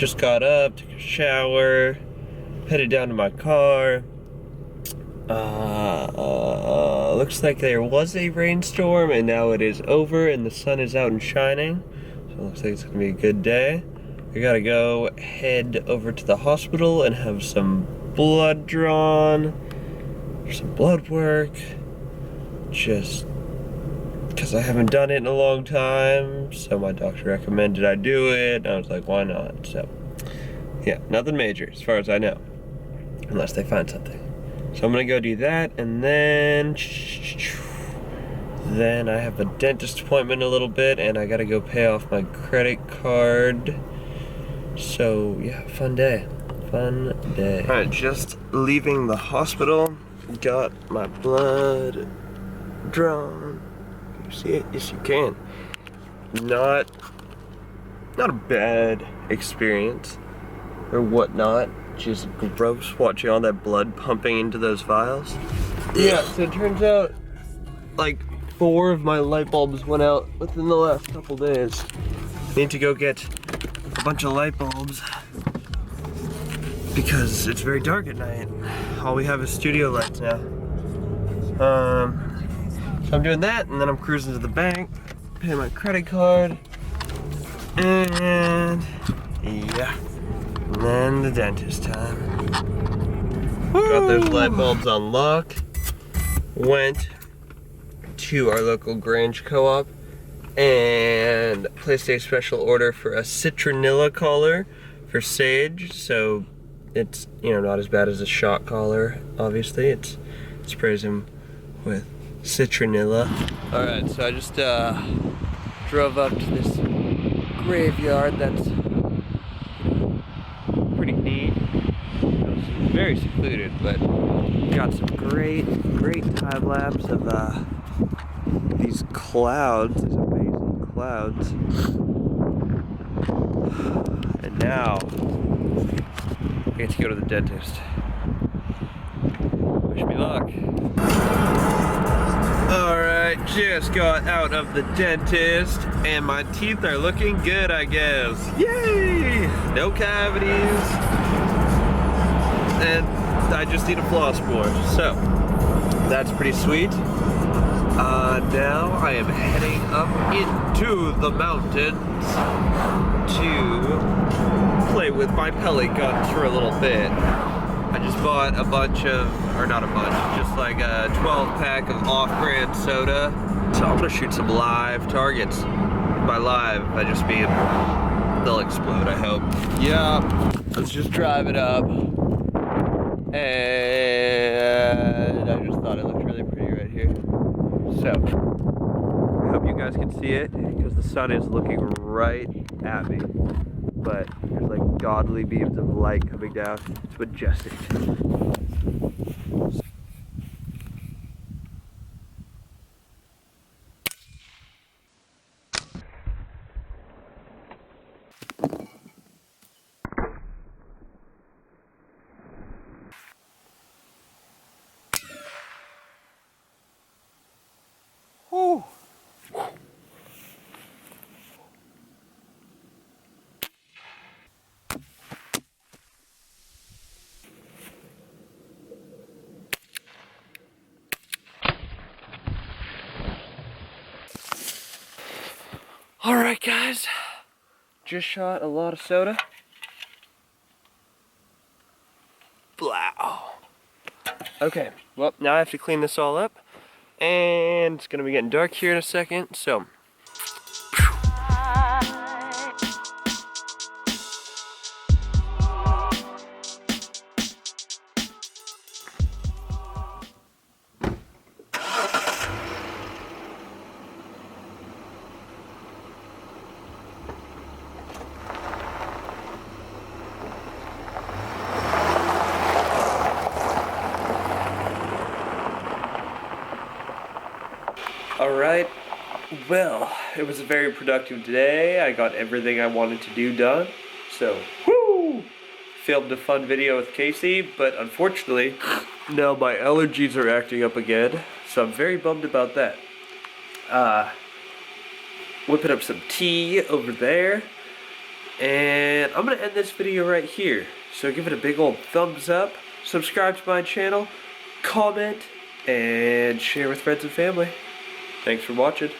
Just got up, took a shower, headed down to my car. Looks like there was a rainstorm and now it is over and the sun is out and shining. So it looks like it's gonna be a good day. I gotta go head over to the hospital and have some blood drawn, some blood work, just because I haven't done it in a long time. So my doctor recommended I do it. And I was like, why not? So yeah, nothing major as far as I know, unless they find something. So I'm gonna go do that, and then I have a dentist appointment in a little bit, and I gotta go pay off my credit card. So yeah, fun day, fun day. All right, just leaving the hospital, got my blood drawn. Can you see it? Yes, you can. Not a bad experience or whatnot. Just gross watching all that blood pumping into those vials. Yeah, so it turns out like 4 of my light bulbs went out within the last couple days. Need to go get a bunch of light bulbs because it's very dark at night. All we have is studio lights now. So I'm doing that, and then I'm cruising to the bank, pay my credit card, and yeah. And then the dentist time. Woo! Got those light bulbs on lock. Went to our local Grange co-op and placed a special order for a citronella collar for Sage. So it's, you know, not as bad as a shot collar, obviously. It sprays him with citronella. Alright, so I just drove up to this graveyard that's pretty neat. It's very secluded, but got some great time lapse of these clouds, these amazing clouds. And now I get to go to the dentist. Wish me luck. Alright, just got out of the dentist and my teeth are looking good, I guess. Yay! No cavities. And I just need to floss more. So, that's pretty sweet. Now I am heading up into the mountains to play with my pellet guns for a little bit. I just bought a bunch of, or not a bunch, just like a 12-pack of off-brand soda. So I'm gonna shoot some live targets. By live, I just mean they'll explode, I hope. Yeah, let's just drive it up. And I just thought it looked really pretty right here. So, I hope you guys can see it, because the sun is looking right at me. But there's like godly beams of light coming down. It's majestic. Whew. Alright guys, just shot a lot of soda. Blow. Okay, well now I have to clean this all up, and it's gonna be getting dark here in a second, so. Alright, well, it was a very productive day. I got everything I wanted to do done. So, woo! Filmed a fun video with Casey, but unfortunately, now my allergies are acting up again. So I'm very bummed about that. Whipping up some tea over there. And I'm going to end this video right here. So give it a big old thumbs up, subscribe to my channel, comment, and share with friends and family. Thanks for watching.